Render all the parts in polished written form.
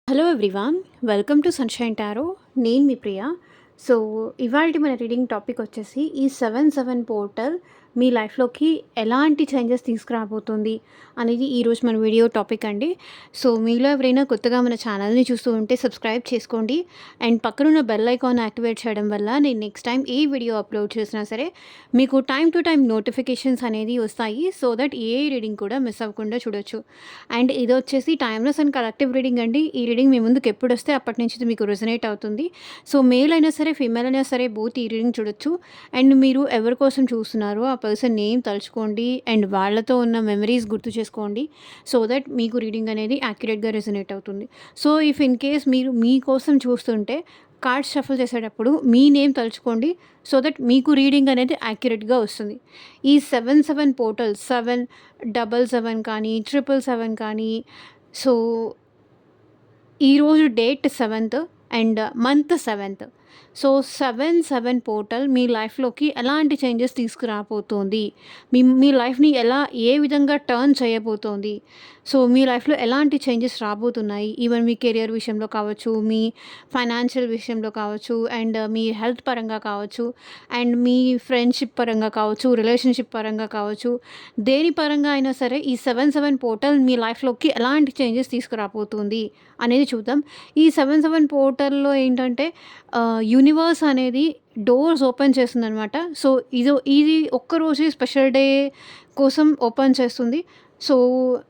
Hello everyone, welcome to sunshine tarot. నేను మీ ప్రియ. So, ఇవాల్టి మన రీడింగ్ టాపిక్ వచ్చేసి ఈ 7/7 పోర్టల్ మీ లైఫ్‌లోకి ఎలాంటి చేంజెస్ తీసుకురాబోతుంది అనేది ఈరోజు మన వీడియో టాపిక్ అండి. సో, మీలో ఎవరైనా కొత్తగా మన ఛానల్‌ని చూస్తూ ఉంటే సబ్స్క్రైబ్ చేసుకోండి. అండ్ పక్కనున్న బెల్ ఐకాన్ యాక్టివేట్ చేయడం వల్ల నేను నెక్స్ట్ టైం ఏ వీడియో అప్లోడ్ చేసినా సరే మీకు టైమ్ టు టైమ్ నోటిఫికేషన్స్ అనేది వస్తాయి. సో దట్ ఏ రీడింగ్ కూడా మిస్ అవ్వకుండా చూడొచ్చు. అండ్ ఇదొచ్చేసి టైమ్‌లెస్ అండ్ కలెక్టివ్ రీడింగ్ అండి. ఈ రీడింగ్ మీ ముందుకు ఎప్పుడొస్తే అప్పటి నుంచి ఇది మీకు రెజొనేట్ అవుతుంది. సో, మేల్ అయినా సరే, ఫీమేల్ అయినా సరే బోత్ ఈ రీడింగ్ చూడొచ్చు. అండ్ మీరు ఎవరి కోసం చూస్తున్నారో ఆ పర్సన్ నేమ్ తలుచుకోండి అండ్ వాళ్ళతో ఉన్న మెమరీస్ గుర్తు చేసుకోండి. సో దట్ మీకు రీడింగ్ అనేది యాక్యురేట్‌గా రెజొనేట్ అవుతుంది. సో, ఇఫ్ ఇన్ కేస్ మీరు మీకోసం చూస్తుంటే కార్డ్స్ షఫుల్ చేసేటప్పుడు మీ నేమ్ తలుచుకోండి. సో దట్ మీకు రీడింగ్ అనేది యాక్యురేట్‌గా వస్తుంది. ఈ 7/7 పోర్టల్ 7/7 కానీ, 777 కానీ, సో ఈరోజు డేట్ 7థ్ అండ్ మంత్ 7థ్. సో, 7/7 పోర్టల్ మీ లైఫ్‌లోకి ఎలాంటి చేంజెస్ తీసుకురాబోతోంది? మీ లైఫ్‌ని ఏ విధంగా టర్న్ చేయబోతోంది? సో, మీ లైఫ్‌లో ఎలాంటి చేంజెస్ రాబోతున్నాయి? ఈవెన్ మీ కెరియర్ విషయంలో కావచ్చు, మీ ఫైనాన్షియల్ విషయంలో కావచ్చు, అండ్ మీ హెల్త్ పరంగా కావచ్చు, అండ్ మీ ఫ్రెండ్‌షిప్ పరంగా కావచ్చు, రిలేషన్‌షిప్ పరంగా కావచ్చు, దేని పరంగా అయినా సరే ఈ 7/7 పోర్టల్ మీ లైఫ్‌లోకి ఎలాంటి చేంజెస్ తీసుకురాబోతుంది అనేది చూద్దాం. ఈ 7/7 పోర్టల్‌లో ఏంటంటే యూనివర్స్ అనేది డోర్స్ ఓపెన్ చేస్తుందనమాట. సో, ఇది ఒక్కరోజే స్పెషల్ డే కోసం ఓపెన్ చేస్తుంది. సో,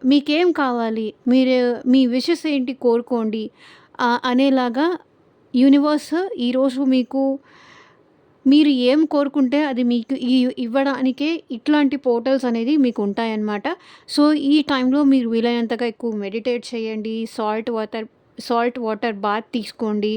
మీకేం కావాలి? మీ విషెస్ ఏంటి కోరుకోండి అనేలాగా యూనివర్స్ ఈరోజు మీకు మీరు ఏం కోరుకుంటే అది మీకు ఇవ్వడానికే ఇట్లాంటి పోర్టల్స్ అనేది మీకు ఉంటాయన్నమాట. సో, ఈ టైంలో మీరు వీలైనంతగా ఎక్కువ మెడిటేట్ చేయండి. సాల్ట్ వాటర్ బాత్ తీసుకోండి.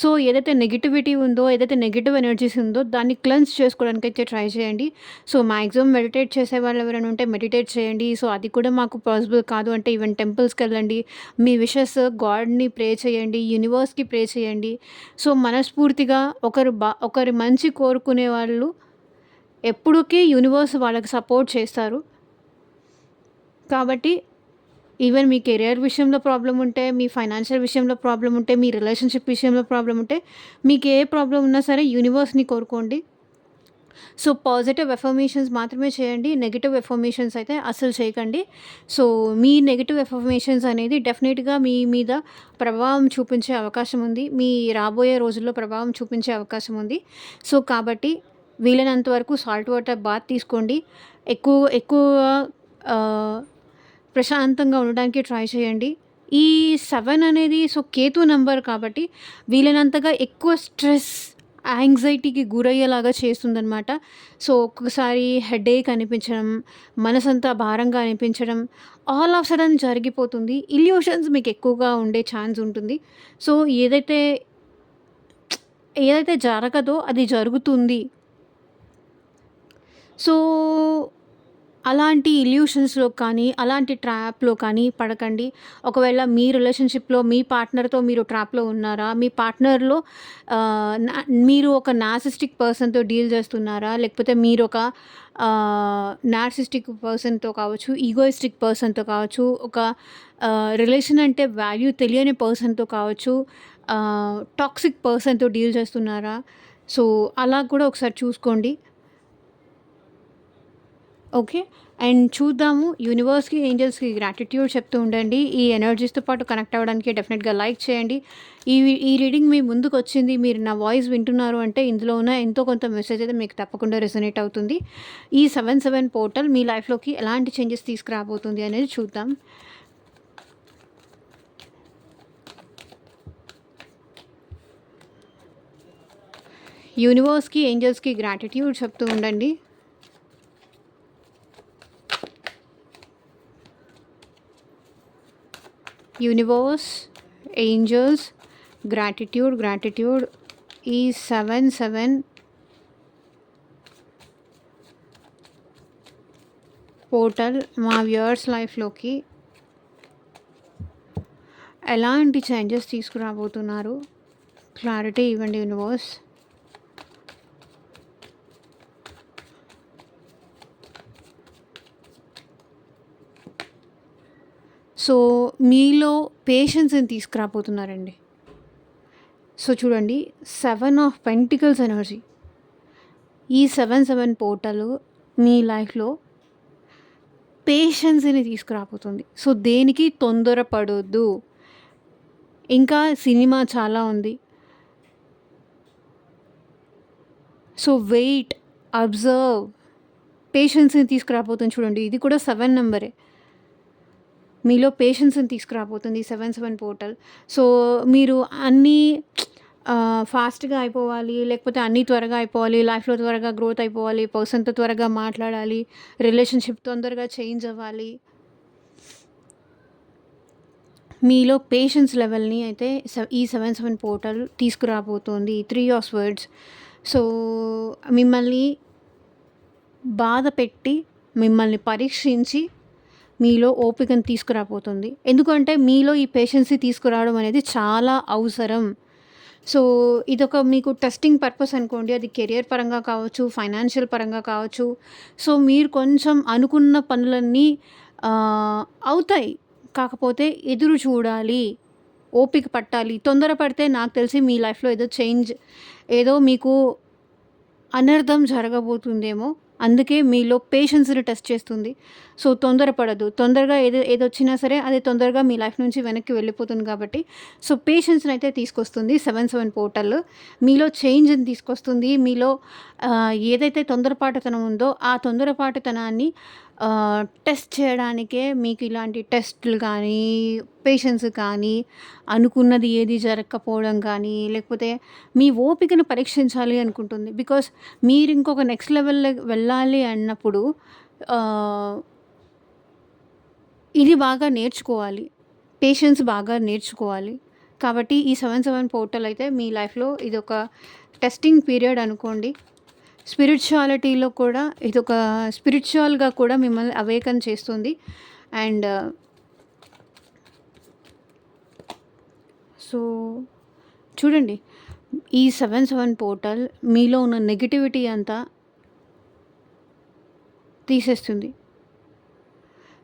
సో, ఏదైతే నెగటివిటీ ఉందో, ఏదైతే నెగెటివ్ ఎనర్జీస్ ఉందో దాన్ని క్లెన్స్ చేసుకోవడానికైతే ట్రై చేయండి. సో, మాక్సిమం మెడిటేట్ చేసేవాళ్ళు ఎవరైనా ఉంటే మెడిటేట్ చేయండి. సో, అది కూడా మాకు పాసిబుల్ కాదు అంటే ఈవెన్ టెంపుల్స్‌కెళ్ళండి. మీ విషెస్ గాడ్‌ని ప్రే చేయండి. యూనివర్స్‌కి ప్రే చేయండి. సో, మనస్ఫూర్తిగా ఒకరి మంచి కోరుకునే వాళ్ళు ఎప్పుడుకి యూనివర్స్ వాళ్ళకి సపోర్ట్ చేస్తారు. కాబట్టి ఈవెన్ మీ కెరియర్ విషయంలో ప్రాబ్లమ్ ఉంటే, మీ ఫైనాన్షియల్ విషయంలో ప్రాబ్లమ్ ఉంటే, మీ రిలేషన్‌షిప్ విషయంలో ప్రాబ్లమ్ ఉంటే, మీకు ఏ ప్రాబ్లమ్ ఉన్నా సరే యూనివర్స్‌ని కోరుకోండి. సో, పాజిటివ్ అఫర్మేషన్స్ మాత్రమే చేయండి. నెగెటివ్ అఫర్మేషన్స్ అయితే అస్సలు చేయకండి. సో, మీ నెగెటివ్ అఫర్మేషన్స్ అనేది డెఫినిట్‌గా మీ మీద ప్రభావం చూపించే అవకాశం ఉంది. మీ రాబోయే రోజుల్లో ప్రభావం చూపించే అవకాశం ఉంది. సో, కాబట్టి వీలైనంత వరకు సాల్ట్ వాటర్ బాత్ తీసుకోండి. ఎక్కువ ఎక్కువ ఆహ్, ప్రశాంతంగా ఉండడానికి ట్రై చేయండి. ఈ 7 అనేది కేతు నంబర్ కాబట్టి వీలైనంతగా ఎక్కువ స్ట్రెస్, యాంగ్జైటీకి గురయ్యేలాగా చేస్తుందనమాట. సో, ఒక్కొక్కసారి హెడేక్ అనిపించడం, మనసంతా భారంగా అనిపించడం, ఆల్ ఆఫ్ సడన్ జరిగిపోతుంది. ఇల్యూషన్స్ మీకు ఎక్కువగా ఉండే ఛాన్స్ ఉంటుంది. సో, ఏదైతే ఏదైతే జరగదో అది జరుగుతుంది. సో, అలాంటి ఇల్యూషన్స్‌లో కానీ, అలాంటి ట్రాప్‌లో కానీ పడకండి. ఒకవేళ మీ రిలేషన్‌షిప్‌లో మీ పార్ట్నర్‌తో మీరు ట్రాప్‌లో ఉన్నారా? మీ పార్ట్నర్‌లో ఆహ్, న మీరు ఒక నార్సిస్టిక్ పర్సన్‌తో డీల్ చేస్తున్నారా? లేకపోతే మీరొక నార్సిస్టిక్ పర్సన్‌తో కావచ్చు, ఈగోయిస్టిక్ పర్సన్‌తో కావచ్చు, ఒక రిలేషన్ అంటే వాల్యూ తెలియని పర్సన్‌తో కావచ్చు, టాక్సిక్ పర్సన్‌తో డీల్ చేస్తున్నారా? సో, అలా కూడా ఒకసారి చూసుకోండి. ఓకే. అండ్ చూద్దాము. యూనివర్స్‌కి, ఏంజెల్స్‌కి గ్రాటిట్యూడ్ చెప్తూ ఉండండి. ఈ ఎనర్జీస్‌తో పాటు కనెక్ట్ అవ్వడానికి డెఫినెట్‌గా లైక్ చేయండి. ఈ ఈ రీడింగ్ మీ ముందుకొచ్చింది. మీరు నా వాయిస్ వింటున్నారు అంటే ఇందులో ఉన్న ఎంతో కొంత మెసేజ్ అయితే మీకు తప్పకుండా రెసొనేట్ అవుతుంది. ఈ 7/7 పోర్టల్ మీ లైఫ్‌లోకి ఎలాంటి చేంజెస్ తీసుకురాబోతుంది అనేది చూద్దాం. యూనివర్స్‌కి, ఏంజెల్స్‌కి గ్రాటిట్యూడ్ చెప్తూ ఉండండి. యూనివర్స్, ఏంజెల్స్, గ్రాటిట్యూడ్ ఈ 7/7 పోర్టల్ మా వ్యూయర్స్ లైఫ్‌లోకి ఎలాంటి చేంజెస్ తీసుకురాబోతున్నారు? క్లారిటీ ఇవ్వండి యూనివర్స్. సో, మీలో పేషెన్స్‌ని తీసుకురాబోతున్నారండి. సో, చూడండి 7 ఆఫ్ పెంటికల్స్ ఎనర్జీ. ఈ 7 పోర్టల్ మీ లైఫ్‌లో పేషెన్స్‌ని తీసుకురాబోతుంది. సో, దేనికి తొందరపడొద్దు. ఇంకా సినిమా చాలా ఉంది. సో, వెయిట్, అబ్జర్వ్, పేషెన్స్‌ని తీసుకురాబోతుంది చూడండి. ఇది కూడా 7 నంబరే. మీలో పేషెన్స్‌ని తీసుకురాబోతుంది ఈ 7 పోర్టల్. సో, మీరు అన్నీ ఫాస్ట్‌గా అయిపోవాలి, లేకపోతే అన్నీ త్వరగా అయిపోవాలి, లైఫ్‌లో త్వరగా గ్రోత్ అయిపోవాలి, పర్సన్‌తో త్వరగా మాట్లాడాలి, రిలేషన్‌షిప్ తొందరగా చేంజ్ అవ్వాలి. మీలో పేషెన్స్ లెవెల్‌ని అయితే ఈ 7 పోర్టల్ తీసుకురాబోతోంది. 3 of swords. సో, మిమ్మల్ని బాధ పెట్టి, మిమ్మల్ని పరీక్షించి, మీలో ఓపికను తీసుకురాబోతుంది. ఎందుకంటే మీలో ఈ పేషెన్స్‌ని తీసుకురావడం అనేది చాలా అవసరం. సో, ఇదొక మీకు టెస్టింగ్ పర్పస్ అనుకోండి. అది కెరియర్ పరంగా కావచ్చు, ఫైనాన్షియల్ పరంగా కావచ్చు. సో, మీరు కొంచెం అనుకున్న పనులన్నీ అవుతాయి. కాకపోతే ఎదురు చూడాలి, ఓపిక పట్టాలి. తొందరపడితే నాకు తెలిసి మీ లైఫ్‌లో ఏదో మీకు అనర్థం జరగబోతుందేమో. అందుకే మీలో పేషెన్స్‌ని టెస్ట్ చేస్తుంది. సో, తొందరపడొద్దు. తొందరగా ఏదొచ్చినా సరే అది తొందరగా మీ లైఫ్ నుంచి వెనక్కి వెళ్ళిపోతుంది కాబట్టి, సో, పేషెన్స్‌నైతే తీసుకొస్తుంది 7 పోర్టల్. మీలో చేంజ్‌ని తీసుకొస్తుంది. మీలో ఏదైతే తొందరపాటుతనం ఉందో ఆ తొందరపాటుతనాన్ని టెస్ట్ చేయడానికే మీకు ఇలాంటి టెస్టులు కానీ, పేషెన్స్ కానీ, అనుకున్నది ఏది జరగకపోవడం కానీ, లేకపోతే మీ ఓపికను పరీక్షించాలి అనుకుంటుంది. బికాస్ మీరు ఇంకొక నెక్స్ట్ లెవెల్‌లో వెళ్ళాలి అన్నప్పుడు ఇది బాగా నేర్చుకోవాలి. పేషెన్స్ బాగా నేర్చుకోవాలి. కాబట్టి ఈ 7 పోర్టల్ అయితే మీ లైఫ్‌లో ఇదొక టెస్టింగ్ పీరియడ్ అనుకోండి. స్పిరిచువాలిటీలో కూడా ఇదొక స్పిరిచువల్‌గా కూడా మిమ్మల్ని అవేకన్ చేస్తుంది. అండ్ సో, చూడండి ఈ 7 పోర్టల్ మీలో ఉన్న నెగటివిటీ అంతా తీసేస్తుంది.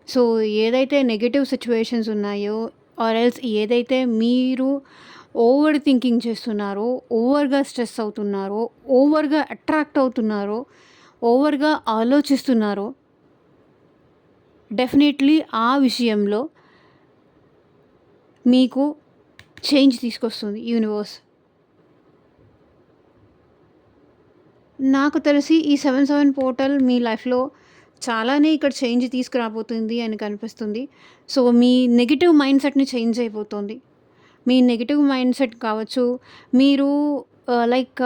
సో, ఏదైతే నెగెటివ్ సిట్యుయేషన్స్ ఉన్నాయో ఆర్ ఎల్స్ ఏదైతే మీరు ఓవర్ థింకింగ్ చేస్తున్నారో, ఓవర్‌గా స్ట్రెస్ అవుతున్నారో, ఓవర్‌గా అట్రాక్ట్ అవుతున్నారో, ఓవర్‌గా ఆలోచిస్తున్నారో, డెఫినెట్‌లీ ఆ విషయంలో మీకు చేంజ్ తీసుకొస్తుంది యూనివర్స్. నాకు తెలిసి ఈ 7 పోర్టల్ మీ లైఫ్‌లో చాలానే ఇక్కడ చేంజ్ తీసుకురాబోతుంది అని కనిపిస్తుంది. సో, మీ నెగెటివ్ మైండ్ సెట్‌ని చేంజ్ చేయబోతోంది. మీ నెగెటివ్ మైండ్ సెట్ కావచ్చు, మీరు లైక్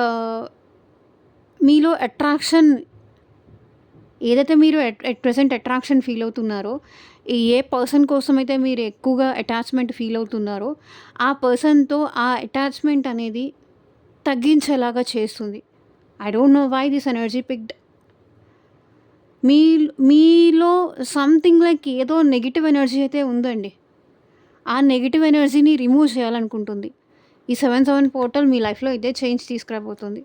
మీలో అట్రాక్షన్ ఏదైతే మీరు ఎట్ ప్రెజెంట్ అట్రాక్షన్ ఫీల్ అవుతున్నారో, ఏ పర్సన్ కోసమైతే మీరు ఎక్కువగా అటాచ్‌మెంట్ ఫీల్ అవుతున్నారో, ఆ పర్సన్‌తో ఆ అటాచ్‌మెంట్ అనేది తగ్గించేలాగా చేస్తుంది. I don't know why this energy picked. మీ మీలో సంథింగ్ లైక్ ఏదో నెగెటివ్ ఎనర్జీ అయితే ఉందండి. ఆ నెగెటివ్ ఎనర్జీని రిమూవ్ చేయాలనుకుంటుంది. ఈ 7 పోర్టల్ మీ లైఫ్‌లో ఇదే చేంజ్ తీసుకురాబోతుంది.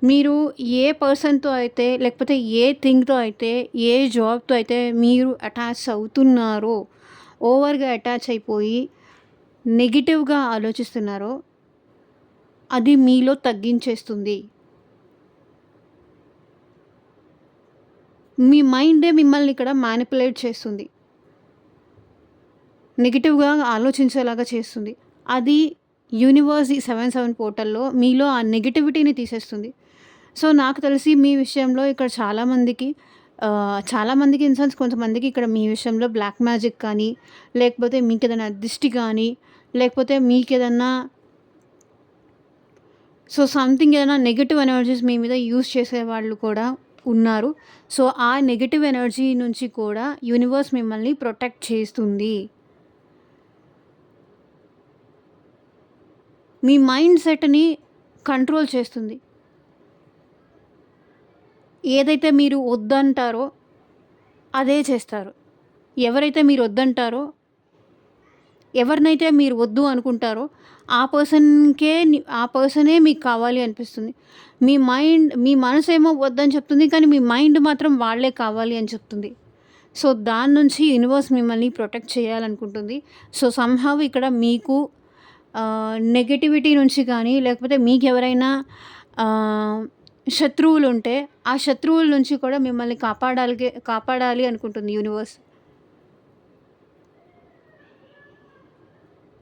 మీరు ఏ పర్సన్‌తో అయితే, లేకపోతే ఏ థింగ్‌తో అయితే, ఏ జాబ్‌తో అయితే మీరు అటాచ్ అవుతున్నారో, ఓవర్‌గా అటాచ్ అయిపోయి నెగెటివ్‌గా ఆలోచిస్తున్నారో, అది మీలో తగ్గించేస్తుంది. మీ మైండే మిమ్మల్ని ఇక్కడ మ్యానిపులేట్ చేస్తుంది. నెగెటివ్‌గా ఆలోచించేలాగా చేస్తుంది. అది యూనివర్స్ ఈ 7 పోర్టల్‌లో మీలో ఆ నెగటివిటీని తీసేస్తుంది. సో, నాకు తెలిసి మీ విషయంలో ఇక్కడ చాలామందికి ఇన్ సెన్స్ కొంతమందికి ఇక్కడ మీ విషయంలో బ్లాక్ మ్యాజిక్ కానీ, లేకపోతే మీకేదైనా దిష్టి కానీ, లేకపోతే మీకేదన్నా సంథింగ్ ఏదైనా నెగెటివ్ ఎనర్జీస్ మీ మీద యూజ్ చేసేవాళ్ళు కూడా ఉన్నారు. సో, ఆ నెగెటివ్ ఎనర్జీ నుంచి కూడా యూనివర్స్ మిమ్మల్ని ప్రొటెక్ట్ చేస్తుంది. మీ మైండ్ సెట్‌ని కంట్రోల్ చేస్తుంది. ఏదైతే మీరు వద్దంటారో అదే చేస్తారు. ఎవరైతే మీరు వద్దంటారో, ఎవరినైతే మీరు వద్దు అనుకుంటారో ఆ పర్సనే మీకు కావాలి అనిపిస్తుంది. మీ మనసేమో వద్దని చెప్తుంది. కానీ మీ మైండ్ మాత్రం వాళ్ళే కావాలి అని చెప్తుంది. సో, దాని నుంచి యూనివర్స్ మిమ్మల్ని ప్రొటెక్ట్ చేయాలనుకుంటుంది. సో, సమ్‌హౌ ఇక్కడ మీకు నెగటివిటీ నుంచి కానీ, లేకపోతే మీకెవరైనా ఆహ్, శత్రువులుంటే, ఆ శత్రువుల నుంచి కూడా మిమ్మల్ని కాపాడాలి అనుకుంటుంది యూనివర్స్.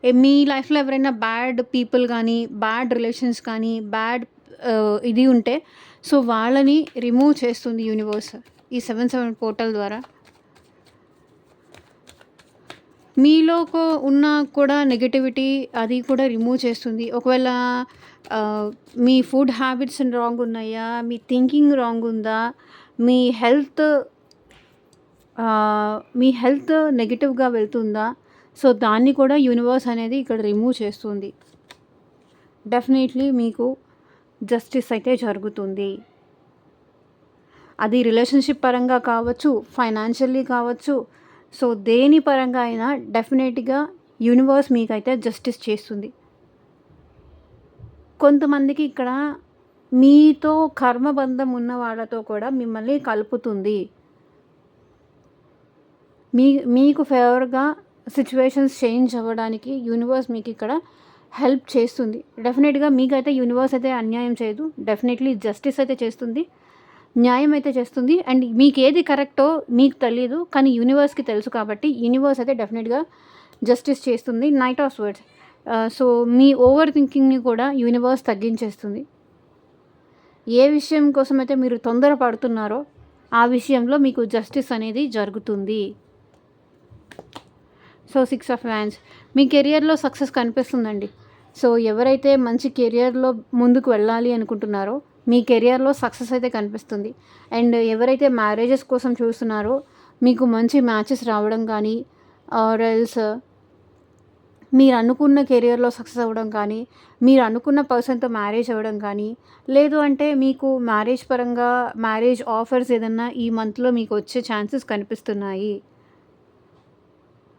మీ లైఫ్‌లో ఎవరైనా బ్యాడ్ పీపుల్ గానీ, బ్యాడ్ రిలేషన్స్ కానీ, బ్యాడ్ ఇది ఉంటే, సో, వాళ్ళని రిమూవ్ చేస్తుంది యూనివర్స్ ఈ 7, 7 పోర్టల్ ద్వారా. మీలో ఉన్న కూడా నెగటివిటీ అది కూడా రిమూవ్ చేస్తుంది. ఒకవేళ మీ ఫుడ్ హ్యాబిట్స్ రాంగ్ ఉన్నాయా? మీ థింకింగ్ రాంగ్ ఉందా? మీ హెల్త్ మీ హెల్త్ నెగెటివ్‌గా వెళ్తుందా? సో, దాన్ని కూడా యూనివర్స్ అనేది ఇక్కడ రిమూవ్ చేస్తుంది. డెఫినెట్‌లీ మీకు జస్టిస్ అయితే జరుగుతుంది. అది రిలేషన్‌షిప్ పరంగా కావచ్చు, ఫైనాన్షియల్లీ కావచ్చు. సో, దేని పరంగా అయినా డెఫినెట్‌గా యూనివర్స్ మీకైతే జస్టిస్ చేస్తుంది. కొంతమందికి ఇక్కడ మీతో కర్మబంధం ఉన్న వాళ్ళతో కూడా మిమ్మల్ని కలుపుతుంది. మీకు ఫేవర్‌గా సిట్యుయేషన్స్ చేంజ్ అవ్వడానికి యూనివర్స్ మీకిక్కడ హెల్ప్ చేస్తుంది. డెఫినెట్‌గా మీకైతే యూనివర్స్ అయితే అన్యాయం చేయదు. డెఫినెట్‌లీ జస్టిస్ అయితే చేస్తుంది. న్యాయం అయితే చేస్తుంది. అండ్ మీకేది కరెక్టో మీకు తెలీదు. కానీ యూనివర్స్‌కి తెలుసు కాబట్టి యూనివర్స్ అయితే డెఫినెట్‌గా జస్టిస్ చేస్తుంది. Knight of swords. సో, మీ ఓవర్ థింకింగ్‌ని కూడా యూనివర్స్ తగ్గించేస్తుంది. ఏ విషయం కోసమైతే మీరు తొందర పడుతున్నారో ఆ విషయంలో మీకు జస్టిస్ అనేది జరుగుతుంది. సో, 6 ఆఫ్ వ్యాండ్స్ మీ కెరియర్‌లో సక్సెస్ కనిపిస్తుందండి. సో, ఎవరైతే మంచి కెరియర్‌లో ముందుకు వెళ్ళాలి అనుకుంటున్నారో మీ కెరియర్‌లో సక్సెస్ అయితే కనిపిస్తుంది. అండ్ ఎవరైతే మ్యారేజెస్ కోసం చూస్తున్నారో మీకు మంచి మ్యాచెస్ రావడం కానీ, ఆర్ ఎల్స్ మీరు అనుకున్న కెరియర్‌లో సక్సెస్ అవ్వడం కానీ, మీరు అనుకున్న పర్సన్‌తో మ్యారేజ్ అవ్వడం కానీ, లేదు అంటే మీకు మ్యారేజ్ ఆఫర్స్ ఏదన్నా ఈ మంత్‌లో మీకు వచ్చే ఛాన్సెస్ కనిపిస్తున్నాయి.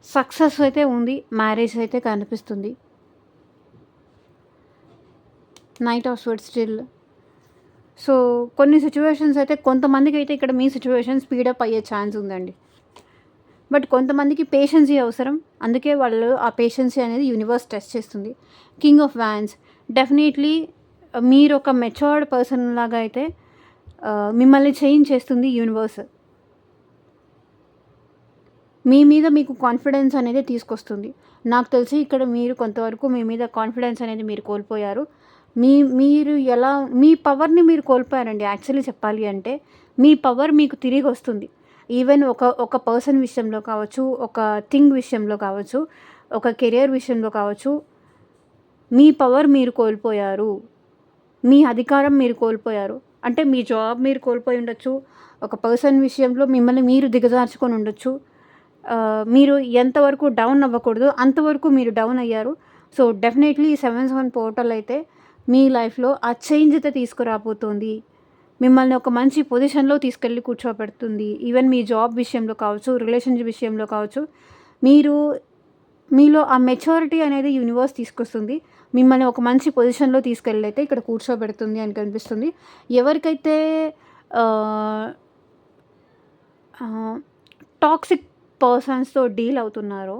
సక్సెస్ అయితే ఉంది. మ్యారేజ్ అయితే కనిపిస్తుంది. Night of swords still. So, కొన్ని సిట్యుయేషన్స్ అయితే కొంతమందికైతే ఇక్కడ మీ సిట్యుయేషన్ స్పీడప్ అయ్యే ఛాన్స్ ఉందండి. బట్ కొంతమందికి పేషెన్సీ అవసరం. అందుకే వాళ్ళు ఆ పేషెన్సీ అనేది యూనివర్స్ టెస్ట్ చేస్తుంది. కింగ్ ఆఫ్ వ్యాండ్స్ డెఫినెట్‌లీ మీరొక మెచ్యూర్డ్ పర్సన్ లాగా అయితే మిమ్మల్ని చేంజ్ చేస్తుంది యూనివర్స్. మీ మీద మీకు కాన్ఫిడెన్స్ అనేది తీసుకొస్తుంది. నాకు తెలిసి ఇక్కడ మీరు కొంతవరకు మీ మీద కాన్ఫిడెన్స్ అనేది మీరు కోల్పోయారు. మీరు మీ పవర్‌ని మీరు కోల్పోయారండి యాక్చువల్లీ చెప్పాలి అంటే. మీ పవర్ మీకు తిరిగొస్తుంది. ఈవెన్ ఒక పర్సన్ విషయంలో కావచ్చు, ఒక థింగ్ విషయంలో కావచ్చు, ఒక కెరియర్ విషయంలో కావచ్చు, మీ పవర్ మీరు కోల్పోయారు. మీ అధికారం మీరు కోల్పోయారు. అంటే మీ జాబ్ మీరు కోల్పోయి ఉండొచ్చు. ఒక పర్సన్ విషయంలో మిమ్మల్ని మీరు దిగజార్చుకొని ఉండొచ్చు. మీరు ఎంతవరకు డౌన్ అవ్వకూడదో అంతవరకు మీరు డౌన్ అయ్యారు. సో, డెఫినెట్‌లీ ఈ 7, 7 పోర్టల్ అయితే మీ లైఫ్‌లో ఆ చేంజ్ అయితే తీసుకురాబోతోంది. మిమ్మల్ని ఒక మంచి పొజిషన్‌లో తీసుకెళ్ళి కూర్చోబెడుతుంది. ఈవెన్ మీ జాబ్ విషయంలో కావచ్చు, రిలేషన్‌షిప్ విషయంలో కావచ్చు, మీరు మీలో ఆ మెచ్యూరిటీ అనేది యూనివర్స్ తీసుకొస్తుంది. మిమ్మల్ని ఒక మంచి పొజిషన్‌లో తీసుకెళ్ళైతే ఇక్కడ కూర్చోబెడుతుంది అని కనిపిస్తుంది. ఎవరికైతే ఆహ్, ఆహ్, టాక్సిక్ పర్సన్స్‌తో డీల్ అవుతున్నారో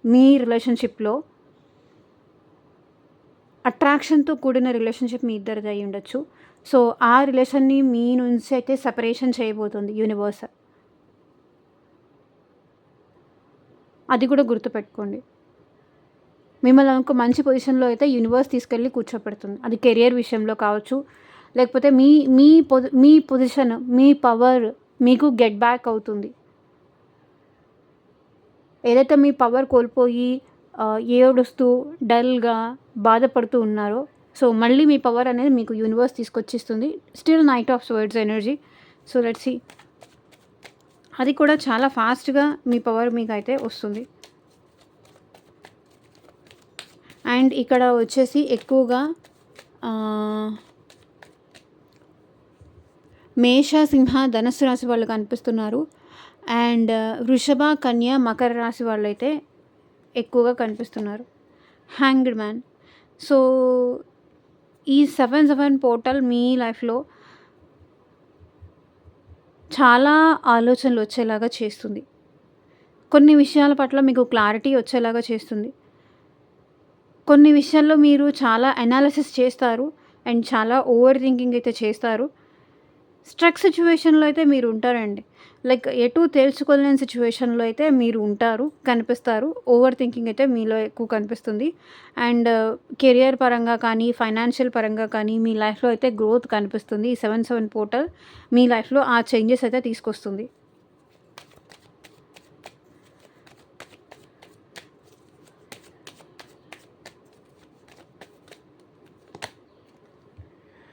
మీ రిలేషన్‌షిప్‌లో అట్రాక్షన్‌తో కూడిన రిలేషన్‌షిప్ మీ ఇద్దరిది అయ్యి ఉండొచ్చు. సో, ఆ రిలేషన్‌ని మీ నుంచి అయితే సెపరేషన్ చేయబోతుంది యూనివర్స్. అది కూడా గుర్తుపెట్టుకోండి. మిమ్మల్ని ఒక మంచి పొజిషన్‌లో అయితే యూనివర్స్ తీసుకెళ్ళి కూర్చోపెడుతుంది. అది కెరియర్ విషయంలో కావచ్చు, లేకపోతే మీ మీ పొజిషన్, మీ పవర్ మీకు గెట్ బ్యాక్ అవుతుంది. ఏదైతే మీ పవర్ కోల్పోయి ఏడుస్తూ, డల్‌గా, బాధపడుతూ ఉన్నారో, సో, మళ్ళీ మీ పవర్ అనేది మీకు యూనివర్స్ తీసుకొచ్చిస్తుంది. Still knight of swords energy. So, let's see. అది కూడా చాలా ఫాస్ట్‌గా మీ పవర్ మీకైతే వస్తుంది. అండ్ ఇక్కడ వచ్చేసి ఎక్కువగా మేష, సింహ, ధనస్సు రాశి వాళ్ళు కనిపిస్తున్నారు. అండ్ వృషభ, కన్య, మకర రాశి వాళ్ళైతే ఎక్కువగా కనిపిస్తున్నారు. Hanged man. సో, ఈ 7, 7 పోర్టల్ మీ లైఫ్‌లో చాలా ఆలోచనలు వచ్చేలాగా చేస్తుంది. కొన్ని విషయాల పట్ల మీకు క్లారిటీ వచ్చేలాగా చేస్తుంది. కొన్ని విషయాల్లో మీరు చాలా అనాలిసిస్ చేస్తారు అండ్ చాలా ఓవర్ థింకింగ్ అయితే చేస్తారు. స్ట్రక్ సిట్యుయేషన్‌లో అయితే మీరు ఉంటారండి. లైక్ ఎటూ తేల్చుకోలేని సిట్యుయేషన్‌లో అయితే మీరు ఉంటారు, కనిపిస్తారు. ఓవర్ థింకింగ్ అయితే మీలో ఎక్కువ కనిపిస్తుంది. అండ్ కెరియర్ పరంగా కానీ, ఫైనాన్షియల్ పరంగా కానీ మీ లైఫ్‌లో అయితే గ్రోత్ కనిపిస్తుంది. ఈ 7, 7 పోర్టల్ మీ లైఫ్‌లో ఆ చేంజెస్ అయితే తీసుకొస్తుంది.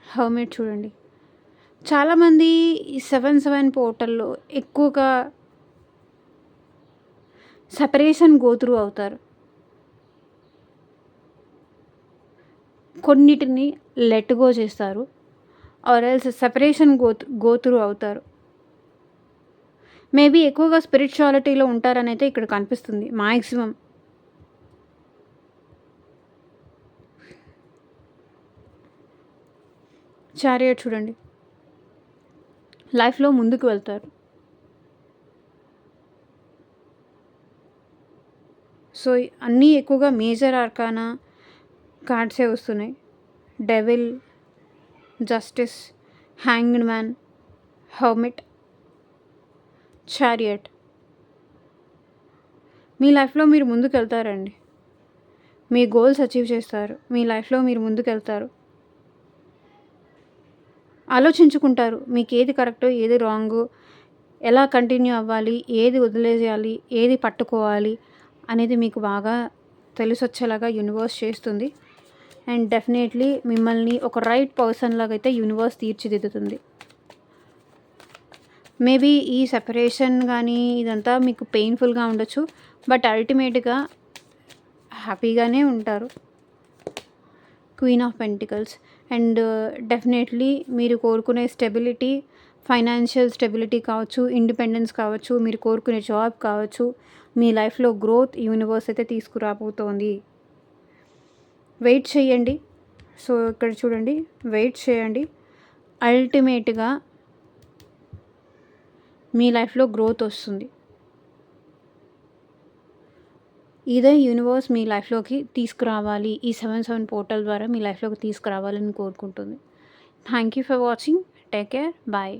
హర్మిట్ చూడండి. చాలామంది ఈ 7, 7 పోర్టల్‌లో ఎక్కువగా సెపరేషన్ గో త్రూ అవుతారు. కొన్నిటిని లెట్ గో చేస్తారు. Or else separation go through అవుతారు. మేబీ ఎక్కువగా స్పిరిచువాలిటీలో ఉంటారనైతే ఇక్కడ కనిపిస్తుంది మాక్సిమం. చారియట్ చూడండి. లైఫ్‌లో ముందుకు వెళ్తారు. సో, అన్నీ ఎక్కువగా మేజర్ ఆర్కానా కార్డ్సే వస్తున్నాయి. Devil, justice, hanged man, hermit, chariot. మీ లైఫ్‌లో మీరు ముందుకెళ్తారండి. మీ గోల్స్ అచీవ్ చేస్తారు. మీ లైఫ్‌లో మీరు ముందుకెళ్తారు. ఆలోచించుకుంటారు. మీకేది కరెక్టో, ఏది రాంగు, ఎలా కంటిన్యూ అవ్వాలి, ఏది వదిలేయాలి, ఏది పట్టుకోవాలి అనేది మీకు బాగా తెలిసొచ్చేలాగా యూనివర్స్ చేస్తుంది. అండ్ డెఫినెట్లీ మిమ్మల్ని ఒక రైట్ పర్సన్ లాగా అయితే యూనివర్స్ తీర్చిదిద్దుతుంది. మేబీ ఈ సెపరేషన్ కానీ ఇదంతా మీకు పెయిన్ఫుల్గా ఉండొచ్చు. బట్ అల్టిమేట్గా హ్యాపీగానే ఉంటారు. Queen of pentacles. And definitely మీరు కోరుకునే స్టెబిలిటీ, ఫైనాన్షియల్ స్టెబిలిటీ కావచ్చు, ఇండిపెండెన్స్ కావచ్చు, మీరు కోరుకునే జాబ్ కావచ్చు, మీ లైఫ్లో గ్రోత్ యూనివర్స్ అయితే తీసుకురాబోతోంది. వెయిట్ చేయండి. సో ఇక్కడ చూడండి, వెయిట్ చేయండి. అల్టిమేట్గా మీ లైఫ్లో గ్రోత్ వస్తుంది. ఇదే యూనివర్స్ మీ లైఫ్లోకి తీసుకురావాలి. ఈ 7, 7 పోర్టల్ ద్వారా మీ లైఫ్లోకి తీసుకురావాలని కోరుకుంటుంది. Thank you for watching. Take care. Bye.